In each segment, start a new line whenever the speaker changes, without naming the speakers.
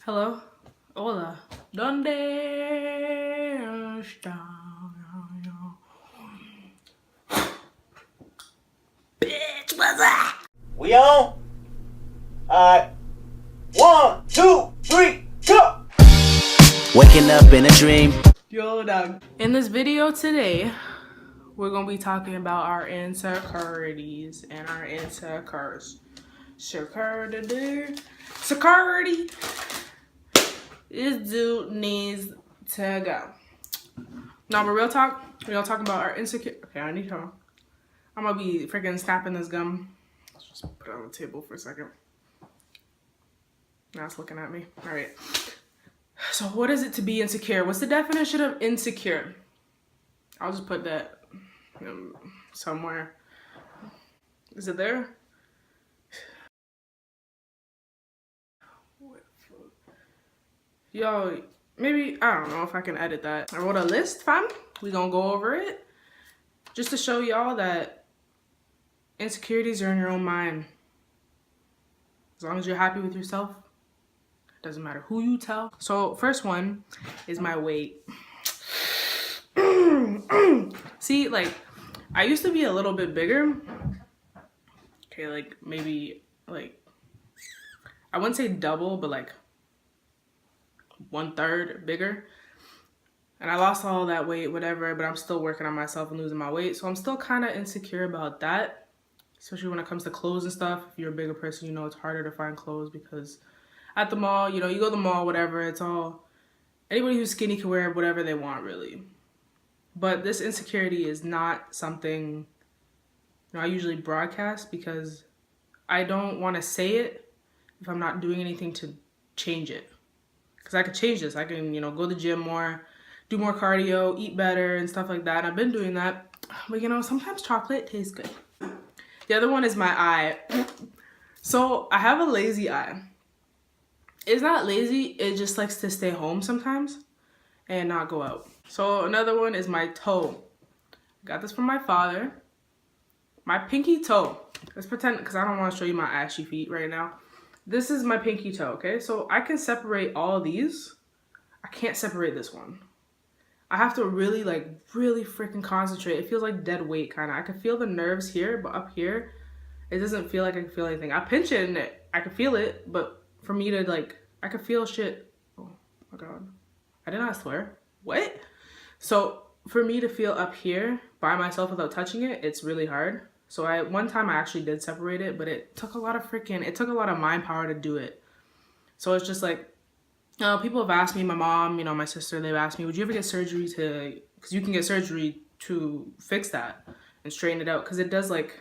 Hello? Hola. ¿Dónde está? Bitch, what's up?
We on? Alright. 1, 2, 3, go!
Waking up in a dream.
Yo, dog. In this video today, we're gonna be talking about our insecurities and our insecurities. Security. This dude needs to go. Now, but real talk, we're gonna talk about our insecurity. Okay, I need help. I'm gonna be freaking snapping this gum. Let's just put it on the table for a second. Now it's looking at me. All right. So what is it to be insecure? What's the definition of insecure? I'll just put that somewhere. Is it there? Yo, maybe, I don't know if I can edit that. I wrote a list, fam. We gonna go over it. Just to show y'all that insecurities are in your own mind. As long as you're happy with yourself, it doesn't matter who you tell. So first one is my weight. See, like, I used to be a little bit bigger. Okay, like maybe like, I wouldn't say double, but like 1/3 bigger. And I lost all that weight, whatever, but I'm still working on myself and losing my weight. So I'm still kind of insecure about that, especially when it comes to clothes and stuff. If you're a bigger person, you know it's harder to find clothes because at the mall, you know, you go to the mall, whatever, it's all, anybody who's skinny can wear whatever they want, really. But this insecurity is not something, you know, I usually broadcast because I don't want to say it if I'm not doing anything to change it. Because I could change this. I can, you know, go to the gym more, do more cardio, eat better and stuff like that. I've been doing that. But, you know, sometimes chocolate tastes good. The other one is my eye. So I have a lazy eye. It's not lazy. It just likes to stay home sometimes and not go out. So another one is my toe. Got this from my father. My pinky toe. Let's pretend, because I don't want to show you my ashy feet right now. This is my pinky toe, okay? So I can separate all of these. I can't separate this one. I have to really freaking concentrate. It feels like dead weight, kind of. I can feel the nerves here, but up here, it doesn't feel like I can feel anything. I pinch it and I can feel it, but for me to like, I can feel shit. Oh my God. I did not swear. What? So for me to feel up here by myself without touching it, it's really hard. So one time I actually did separate it, but it took a lot of mind power to do it. So it's just like, people have asked me, my mom, you know, my sister, they've asked me, would you ever get surgery because you can get surgery to fix that and straighten it out. Because it does, like,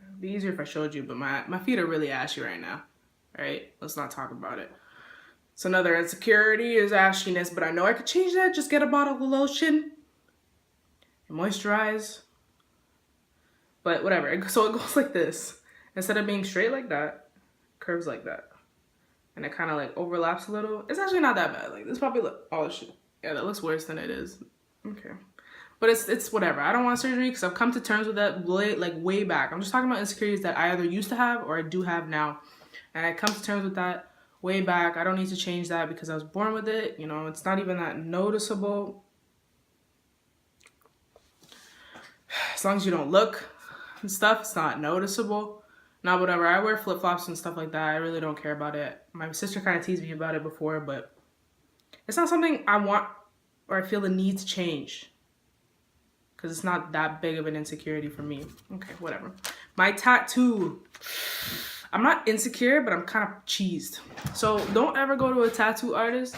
it'd be easier if I showed you, but my feet are really ashy right now. All right, let's not talk about it. So another insecurity is ashiness, but I know I could change that. Just get a bottle of lotion and moisturize. But whatever, so it goes like this. Instead of being straight like that, curves like that. And it kind of like overlaps a little. It's actually not that bad. Like this probably oh shit. Yeah, that looks worse than it is. Okay. But it's whatever. I don't want surgery because I've come to terms with that way back. I'm just talking about insecurities that I either used to have or I do have now. And I come to terms with that way back. I don't need to change that because I was born with it. You know, it's not even that noticeable. As long as you don't look and stuff, it's not noticeable. Now, whatever, I wear flip-flops and stuff like that. I really don't care about it. My sister kind of teased me about it before, but it's not something I want or I feel the need to change because it's not that big of an insecurity for me. Okay, whatever. My tattoo. I'm not insecure, but I'm kind of cheesed. So don't ever go to a tattoo artist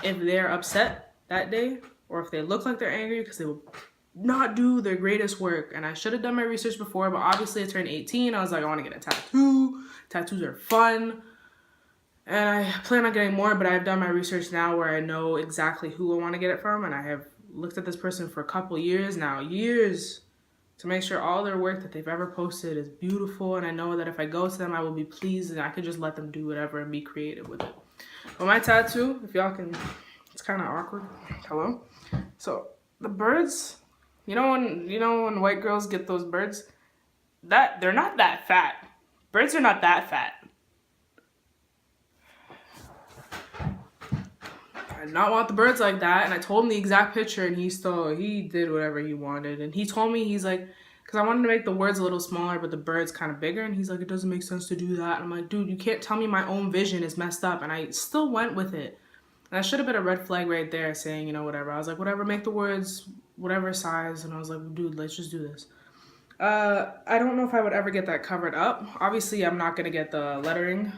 if they're upset that day or if they look like they're angry because they will not do their greatest work. And I should have done my research before, but obviously I turned 18. I was like, I want to get a tattoo. Tattoos are fun. And I plan on getting more, but I've done my research now where I know exactly who I want to get it from. And I have looked at this person for a couple years now, to make sure all their work that they've ever posted is beautiful. And I know that if I go to them, I will be pleased and I could just let them do whatever and be creative with it. But my tattoo, if y'all can, it's kind of awkward. Hello? So the birds, you know when white girls get those birds, that they're not that fat. Birds are not that fat. I did not want the birds like that, and I told him the exact picture, and he did whatever he wanted. And he told me, he's like, because I wanted to make the words a little smaller, but the birds kind of bigger, and he's like, it doesn't make sense to do that. And I'm like, dude, you can't tell me my own vision is messed up, and I still went with it. And that should have been a red flag right there, saying, you know, whatever. I was like, whatever, make the words whatever size, and I was like, dude, let's just do this. I don't know if I would ever get that covered up. Obviously, I'm not gonna get the lettering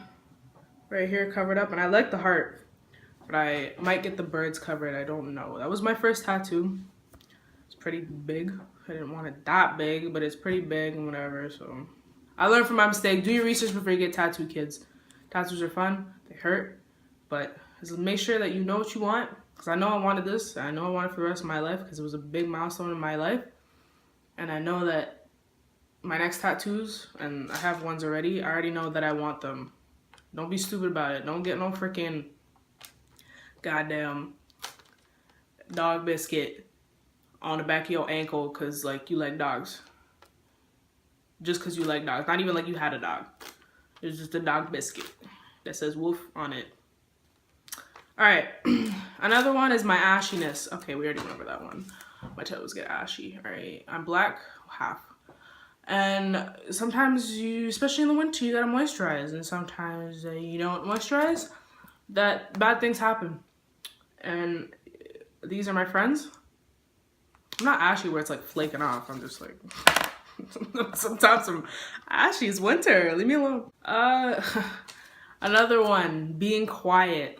right here covered up, and I like the heart. But I might get the birds covered. I don't know. That was my first tattoo. It's pretty big. I didn't want it that big, but it's pretty big and whatever. So I learned from my mistake. Do your research before you get tattooed, kids. Tattoos are fun. They hurt. But just make sure that you know what you want. Because I know I wanted this. I know I wanted it for the rest of my life because it was a big milestone in my life. And I know that my next tattoos, and I have ones already, I already know that I want them. Don't be stupid about it. Don't get no freaking goddamn dog biscuit on the back of your ankle because like you like dogs. Just because you like dogs. Not even like you had a dog. It's just a dog biscuit that says wolf on it. Alright. Another one is my ashiness. Okay, we already went over that one. My toes get ashy. Alright. I'm black half. And sometimes you, especially in the winter, you gotta moisturize. And sometimes you don't moisturize. That bad things happen. And these are my friends. I'm not ashy where it's like flaking off. I'm just like, sometimes I'm ashy. It's winter. Leave me alone. Another one, being quiet.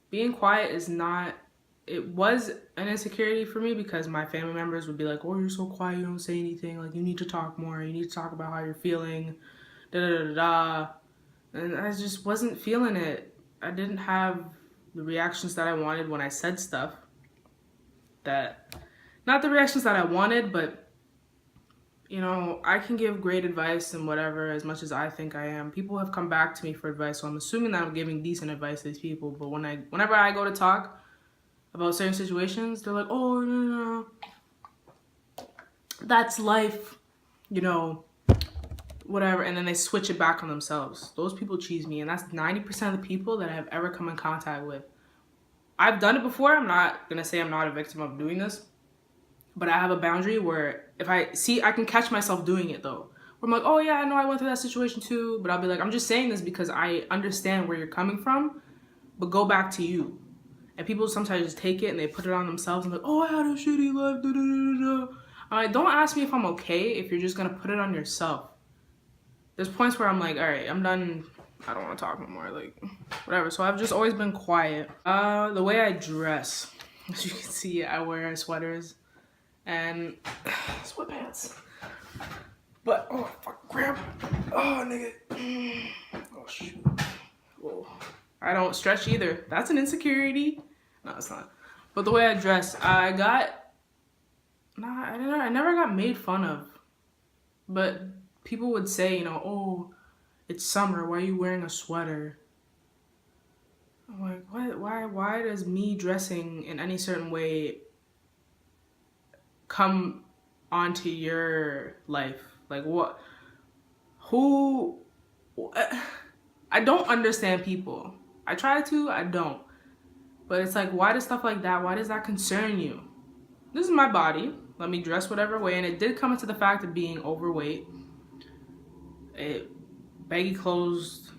Being quiet is not, it was an insecurity for me because my family members would be like, oh, you're so quiet. You don't say anything. Like, you need to talk more. You need to talk about how you're feeling. Da da da da. And I just wasn't feeling it. I didn't have the reactions that I wanted when I said stuff. That, not the reactions that I wanted, but, you know, I can give great advice and whatever as much as I think I am. People have come back to me for advice, so I'm assuming that I'm giving decent advice to these people. But whenever I go to talk about certain situations, they're like, oh, no, that's life, you know, whatever, and then they switch it back on themselves. Those people cheese me, and that's 90% of the people that I have ever come in contact with. I've done it before. I'm not gonna say I'm not a victim of doing this, but I have a boundary where if I see, I can catch myself doing it though. Where I'm like, oh yeah, I know I went through that situation too, but I'll be like, I'm just saying this because I understand where you're coming from, but go back to you. And people sometimes just take it and they put it on themselves and like, oh, I had a shitty life, da da da da. I'm like, don't ask me if I'm okay if you're just gonna put it on yourself. There's points where I'm like, all right, I'm done. I don't want to talk no more. Like, whatever. So I've just always been quiet. The way I dress, as you can see, I wear sweaters and sweatpants. But oh fuck, grab. Oh nigga. Oh shoot. Whoa. I don't stretch either. That's an insecurity. No, it's not. But the way I dress, I never got made fun of. But people would say, you know, oh, it's summer, why are you wearing a sweater? I'm like, what? Why does me dressing in any certain way come onto your life? Like, what? Who? I don't understand people. I try to, I don't. But it's like, why does stuff like that, why does that concern you? This is my body. Let me dress whatever way. And it did come into the fact of being overweight. Baggy clothes,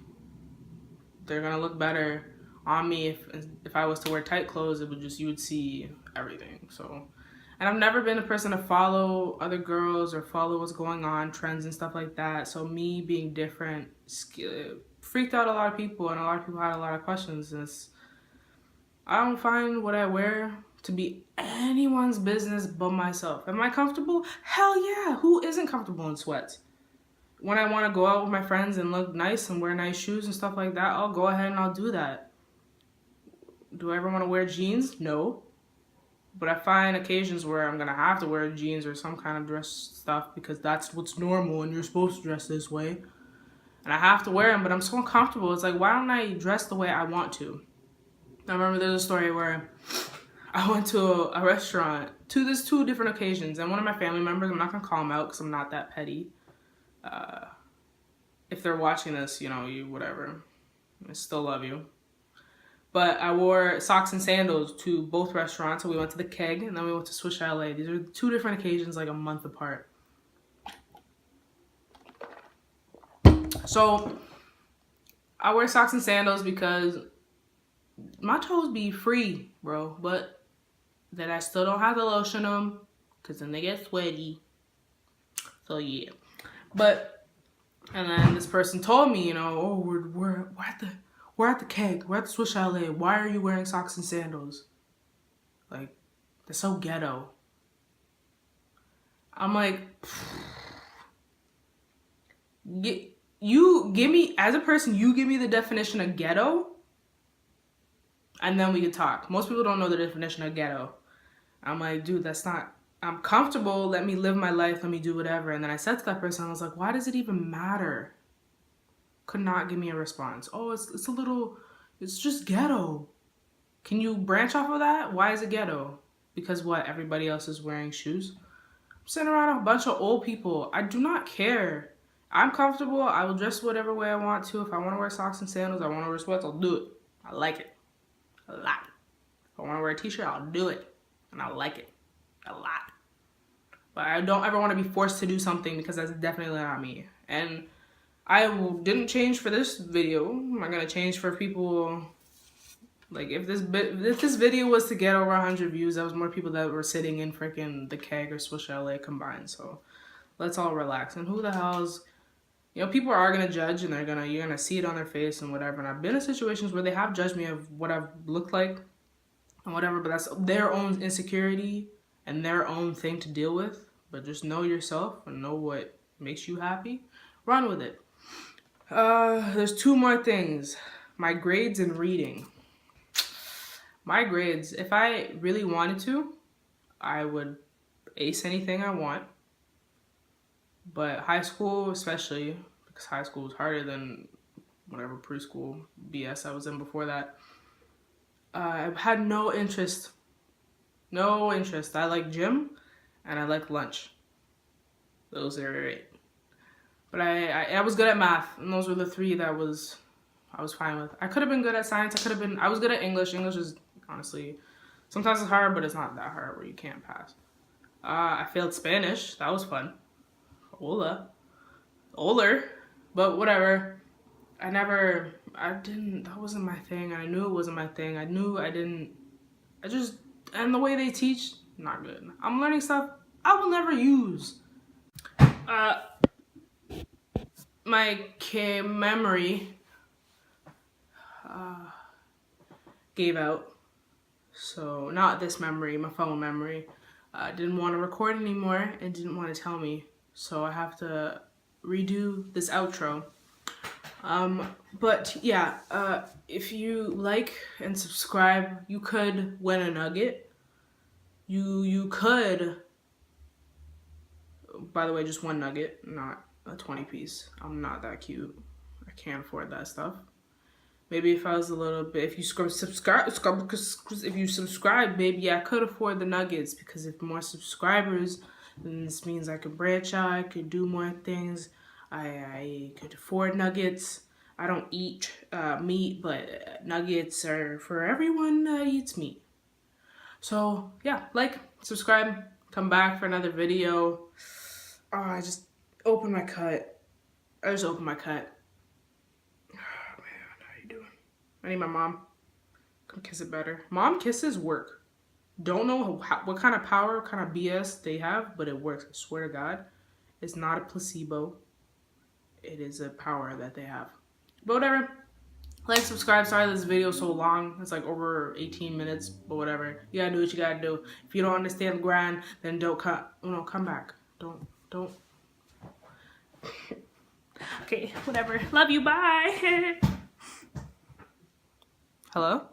they're gonna look better on me. If I was to wear tight clothes, you would see everything. So, and I've never been a person to follow other girls or follow what's going on, trends and stuff like that. So me being different freaked out a lot of people, and a lot of people had a lot of questions. And I don't find what I wear to be anyone's business but myself. Am I comfortable? Hell yeah. Who isn't comfortable in sweats? When I want to go out with my friends and look nice and wear nice shoes and stuff like that, I'll go ahead and I'll do that. Do I ever want to wear jeans? No. But I find occasions where I'm going to have to wear jeans or some kind of dress stuff because that's what's normal and you're supposed to dress this way. And I have to wear them, but I'm so uncomfortable. It's like, why don't I dress the way I want to? I remember there's a story where I went to a restaurant. There's two different occasions. And one of my family members, I'm not going to call them out because I'm not that petty. If they're watching this, you know, you whatever. I still love you. But I wore socks and sandals to both restaurants. So we went to the Keg and then we went to Swiss Chalet. These are 2 different occasions, like a month apart. So I wear socks and sandals because my toes be free, bro. But then I still don't have to lotion them because then they get sweaty. So yeah. But, and then this person told me, you know, oh, we're at the Keg. We're at the Swiss Chalet. Why are you wearing socks and sandals? Like, they're so ghetto. I'm like, you give me, as a person, you give me the definition of ghetto, and then we can talk. Most people don't know the definition of ghetto. I'm like, dude, that's not, I'm comfortable. Let me live my life. Let me do whatever. And then I said to that person, I was like, why does it even matter? Could not give me a response. Oh, it's a little, it's just ghetto. Can you branch off of that? Why is it ghetto? Because what? Everybody else is wearing shoes? I'm sitting around a bunch of old people. I do not care. I'm comfortable. I will dress whatever way I want to. If I want to wear socks and sandals, I want to wear sweats, I'll do it. I like it. A lot. If I want to wear a t-shirt, I'll do it. And I like it. A lot. But I don't ever want to be forced to do something because that's definitely not me. And I didn't change for this video. I'm not going to change for people. Like, if this video was to get over 100 views, that was more people that were sitting in freaking the Keg or Swiss Chalet combined. So let's all relax. And who the hell's, you know, people are gonna judge, and you're gonna see it on their face and whatever. And I've been in situations where they have judged me of what I've looked like and whatever, but that's their own insecurity and their own thing to deal with. But just know yourself and know what makes you happy. Run with it. There's 2 more things. My grades and reading. My grades, if I really wanted to, I would ace anything I want. But high school, especially, because high school was harder than whatever preschool BS I was in before that, I had no interest. No interest. I like gym and I like lunch. Those are it. But I was good at math, and those were the 3 that I was fine with. I could have been good at science. I was good at English. English is, honestly, sometimes it's hard, but it's not that hard where you can't pass. I failed Spanish. That was fun. Older. But whatever. That wasn't my thing. I knew it wasn't my thing. And the way they teach, not good. I'm learning stuff I will never use. My memory gave out. So, not this memory, my phone memory. Didn't want to record anymore and didn't want to tell me. So I have to redo this outro. But yeah, if you like and subscribe, you could win a nugget. You could, by the way, just 1 nugget, not a 20 piece. I'm not that cute. I can't afford that stuff. Maybe if I was a little bit, if you subscribe, maybe I could afford the nuggets, because if more subscribers, then this means I could branch out, I could do more things. I could afford nuggets. I don't eat meat, but nuggets are for everyone that eats meat. So yeah, like, subscribe, come back for another video. Oh, I just opened my cut. Oh man, how you doing? I need my mom. Come kiss it better. Mom kisses work. Don't know what kind of power, what kind of BS they have, but it works. I swear to God. It's not a placebo. It is a power that they have. But whatever. Like, subscribe. Sorry this video is so long. It's like over 18 minutes, but whatever. You gotta do what you gotta do. If you don't understand the grind, then don't come back. Don't. Okay, whatever. Love you. Bye. Hello?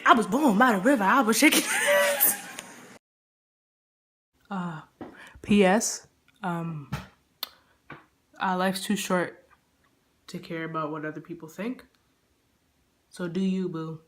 I was born by the river. I was shaking. P.S. Life's too short to care about what other people think. So do you, boo.